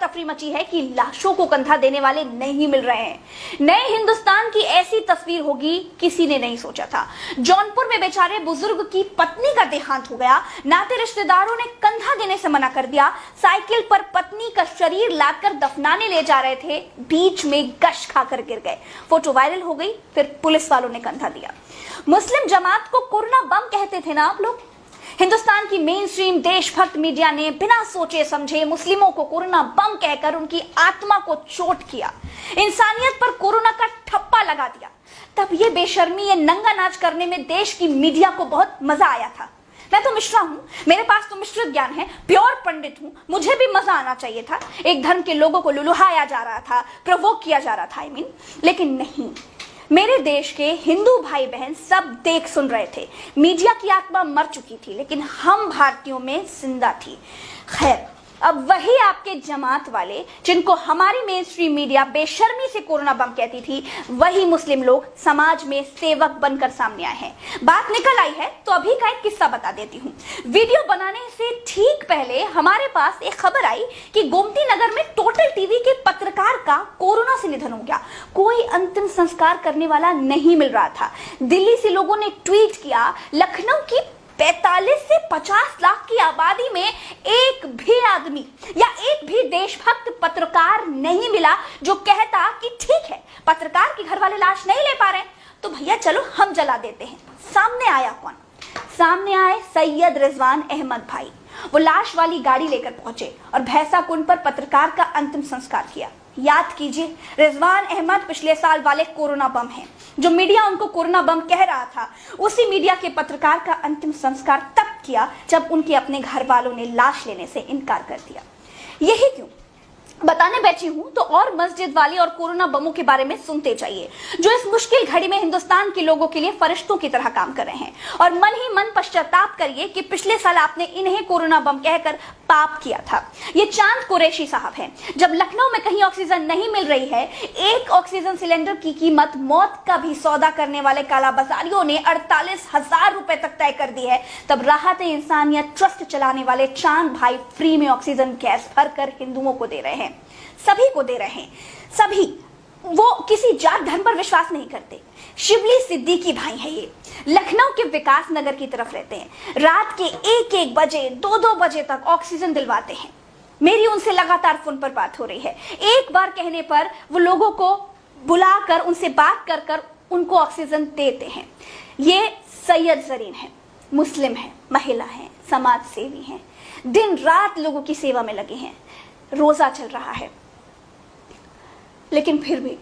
तफरी मची है कि लाशों को कंधा देने वाले नहीं मिल रहे हैं। नए हिंदुस्तान की ऐसी तस्वीर होगी किसी ने नहीं सोचा था। जौनपुर में बेचारे बुजुर्ग की पत्नी का देहांत हो गया, नाते रिश्तेदारों ने कंधा देने से मना कर दिया। साइकिल पर पत्नी का शरीर लाकर दफनाने ले जा रहे थे, बीच में गश खाकर गिर गए। फोटो वायरल हो गई, फिर पुलिस वालों ने कंधा दिया। मुस्लिम जमात को कोरोना बम कहते थे ना आप लोग। हिंदुस्तान की मेन स्ट्रीम देशभक्त मीडिया ने बिना सोचे समझे मुस्लिमों को कोरोना बम कहकर उनकी आत्मा को चोट किया, इंसानियत पर कोरोना का ठप्पा लगा दिया। तब ये बेशर्मी, ये नंगा नाच करने में देश की मीडिया को बहुत मजा आया था। मैं तो मिश्रा हूं, मेरे पास तो मिश्रित ज्ञान है, प्योर पंडित हूं, मुझे भी मजा आना चाहिए था। एक धर्म के लोगों को लुलुहाया जा रहा था, प्रोवोक किया जा रहा था लेकिन नहीं, मेरे देश के हिंदू भाई बहन सब देख सुन रहे थे। मीडिया की आत्मा मर चुकी थी, लेकिन हम भारतीयों में जिंदा थी। खैर, अब वही आपके जमात वाले जिनको हमारी मेन स्ट्रीम मीडिया बेशर्मी से कोरोना बम कहती थी, वही मुस्लिम लोग समाज में सेवक बनकर सामने आए हैं। बात निकल आई है तो अभी का एक किस्सा बता देती हूँ। वीडियो बनाने से ठीक पहले हमारे पास एक खबर आई कि गोमती नगर में टोटल टीवी के पत्रकार का कोरोना से निधन हो गया। कोई अंतिम संस्कार करने वाला नहीं मिल रहा था। दिल्ली से लोगों ने ट्वीट किया, लखनऊ की 45 से 50 लाख की आबादी में एक भी आदमी या एक भी देशभक्त पत्रकार नहीं मिला जो कहता कि ठीक है, पत्रकार के घर वाले लाश नहीं ले पा रहे तो भैया चलो हम जला देते हैं। सामने आया कौन? सामने आए सैयद रिजवान अहमद भाई। वो लाश वाली गाड़ी लेकर पहुंचे और भैंसा कुंड पर पत्रकार का अंतिम संस्कार किया। याद कीजिए, रिजवान अहमद पिछले साल वाले कोरोना बम हैं। जो मीडिया उनको कोरोना बम कह रहा था, उसी मीडिया के पत्रकार का अंतिम संस्कार तब किया जब उनके अपने घर वालों ने लाश लेने से इनकार कर दिया। यही क्यों बताने बैठी हूं तो और मस्जिद वाले और कोरोना बमों के बारे में सुनते जाइए, जो इस मुश्किल घड़ी में हिंदुस्तान के लोगों के लिए फरिश्तों की तरह काम कर रहे हैं। और मन ही मन पश्चाताप करिए कि पिछले साल आपने इन्हें कोरोना बम कहकर पाप किया था। ये चांद कुरैशी साहब हैं। जब लखनऊ में कहीं ऑक्सीजन नहीं मिल रही है, एक ऑक्सीजन सिलेंडर की कीमत मौत का भी सौदा करने वाले कालाबाजारियों ने 48,000 रुपए तक तय कर दी है, तब राहत इंसानियत ट्रस्ट चलाने वाले चांद भाई फ्री में ऑक्सीजन गैस भरकर हिंदुओं को दे रहे हैं। सभी को दे रहे हैं, सभी। वो किसी जात धर्म पर विश्वास नहीं करते। शिबली सिद्दीकी भाई है ये, लखनऊ के विकास नगर की तरफ रहते हैं। रात के 1-1 बजे 2-2 बजे तक ऑक्सीजन दिलवाते हैं। मेरी उनसे लगातार फोन पर बात हो रही है। एक बार कहने पर वो लोगों को बुलाकर उनसे बात कर कर उनको ऑक्सीजन देते हैं। ये सैयद जरीन है, मुस्लिम है, महिला है, समाज सेवी हैं, दिन रात लोगों की सेवा में लगे हैं। रोजा चल रहा है, लेकिन फिर भी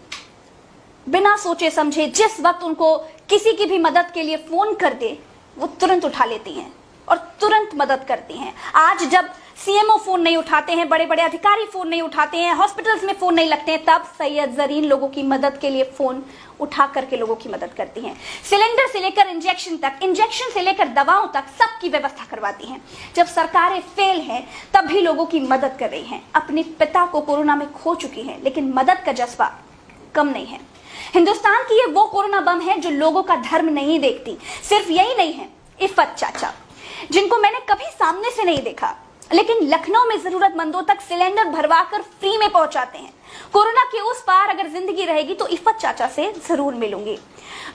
बिना सोचे समझे जिस वक्त उनको किसी की भी मदद के लिए फोन कर दे, वो तुरंत उठा लेती हैं और तुरंत मदद करती हैं। आज जब सीएमओ फोन नहीं उठाते हैं, बड़े बड़े अधिकारी फोन नहीं उठाते हैं, हॉस्पिटल्स में फोन नहीं लगते हैं, तब सैयद जरीन लोगों की मदद के लिए फोन उठा करके लोगों की मदद करती हैं। सिलेंडर से लेकर इंजेक्शन तक, इंजेक्शन से लेकर दवाओं तक सबकी व्यवस्था करवाती हैं। जब सरकारें फेल हैं, तब भी लोगों की मदद कर रही हैं। अपने पिता को कोरोना में खो चुकी हैं, लेकिन मदद का जज्बा कम नहीं है। हिंदुस्तान की ये वो कोरोना बम है जो लोगों का धर्म नहीं देखती। सिर्फ यही नहीं है, इफ़त चाचा, जिनको मैंने कभी सामने से नहीं देखा, लेकिन लखनऊ में जरूरतमंदों तक सिलेंडर भरवाकर फ्री में पहुंचाते हैं। कोरोना के उस पार अगर जिंदगी रहेगी तो इफ़त चाचा से जरूर मिलूंगी।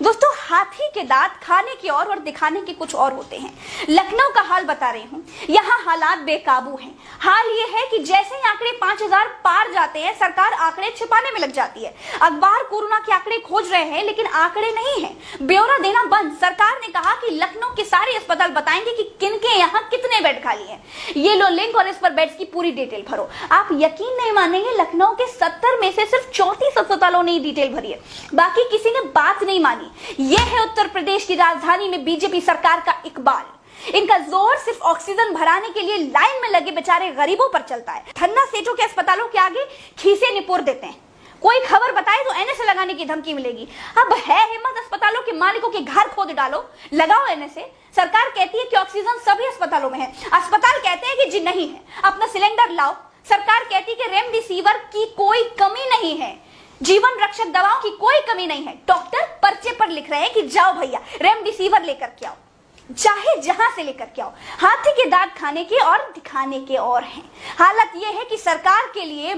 दोस्तों, हाथी के दांत खाने के और दिखाने के कुछ और होते हैं। लखनऊ का हाल बता रही हूँ, यहाँ हालात बेकाबू हैं। हाल ये है कि जैसे ही आंकड़े 5,000 पार जाते हैं, सरकार आंकड़े छिपाने में लग जाती है। अखबार कोरोना के आंकड़े खोज रहे हैं, लेकिन आंकड़े नहीं है। ब्यौरा देना बंद। सरकार ने कहा कि लखनऊ के सारे अस्पताल बताएंगे कि किनके यहाँ कितने बेड खाली हैं। ये लो लिंक और इस पर बेड्स की पूरी डिटेल भरो। आप यकीन नहीं मानेंगे, लखनऊ के 70 में से सिर्फ 34 अस्पतालों ने डिटेल भरी है, बाकी किसी ने बात नहीं मानी। यह है उत्तर प्रदेश की राजधानी में बीजेपी सरकार का इकबाल। इनका जोर सिर्फ ऑक्सीजन भराने के लिए लाइन में लगे बेचारे गरीबों पर चलता है। धन्ना सेठों के अस्पतालों के आगे खीसे निपोर देते हैं। कोई खबर बताए तो एनएसए लगाने की धमकी मिलेगी। अब है हिम्मत, अस्पतालों के मालिकों के घर खोद डालो, लगाओ एनएसए। सरकार कहती है कि ऑक्सीजन सभी अस्पतालों में है, अस्पताल कहते हैं कि जी नहीं है, अपना सिलेंडर लाओ। सरकार कहती है कि रेमडेसिविर की कोई कमी नहीं है, जीवन रक्षक दवाओं की कोई कमी नहीं है। डॉक्टर पर्चे पर लिख रहे हैं कि जाओ भैया रेमडेसिविर लेकर के आओ। चाहे जहां से लेकर के आओ, हाथी के दांत खाने के और दिखाने के और हैं। हालत यह है कि सरकार के लिए